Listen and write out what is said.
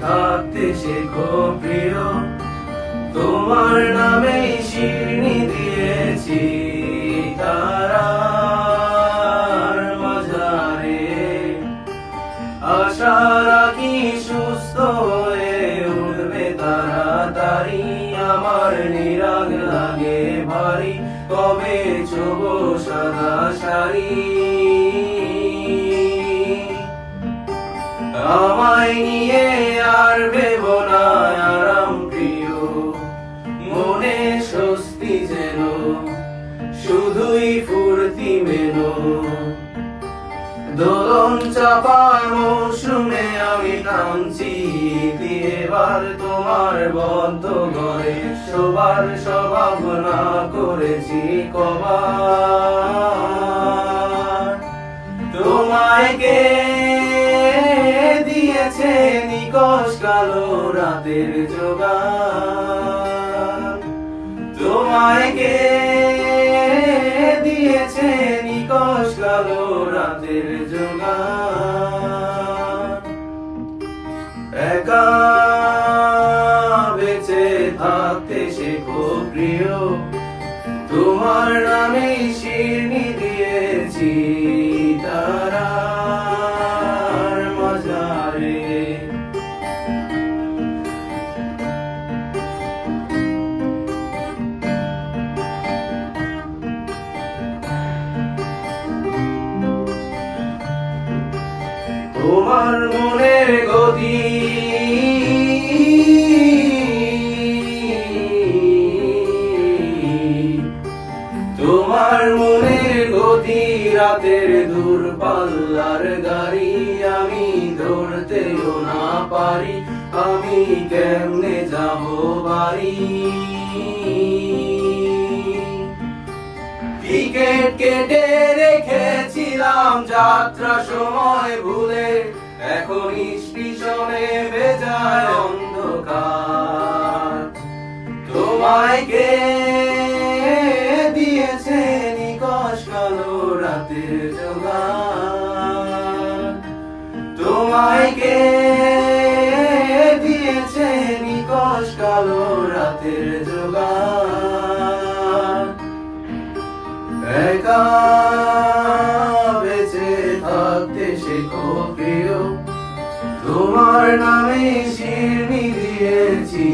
থাকতে শেখো প্রিয়, তোমার নামেই শিরনি দিয়েছি তারার মাঝারে। আশা রাখি সুস্থ হয়ে উঠবে তাড়াতাড়ি, আমার নিরাগ লাগে ভারী, কবে ছোবো সাদা শাড়ি। আমায় নিয়ে আর ভেবো না আরাম প্রিয়, মনে স্বস্তি যেন শুধুই ফুর্তি মেনো। দোলন চাপার মৌসুমে আমি নামছি, এবার তোমার বদ্ধ ঘরে সবার স্বভাবনা করেছি কবার। তোমায় কে দিয়েছে নিকশ কালো রাতের যোগান, তোমায় কে দিয়েছে নিকশ কালো রাতের যোগান। একা বেঁচে থাকতে শেখো প্রিয়, তোমার নামেই শিরনি দিয়েছি তারার মাঝারে। তোমার মনের গতি তোমার মনের গতি রাতের দূরপাল্লার গাড়ি, আমি ধরতেও না পারি, আমি কেমনে যাব বাড়ি। টিকেট কেটে রেখেছিলাম যাত্রা সময় ভুলে, এখন স্টেশনে বেজায় অন্ধকার। তোমায় কে দিয়েছে নিকশ কালো রাতের যোগান, তোমায় কে দিয়েছে নিকশ কালো রাতের যোগান। একা বেঁচে থাকতে শেখো প্রিয়, তোমার নামে শিরনি দিয়েছি।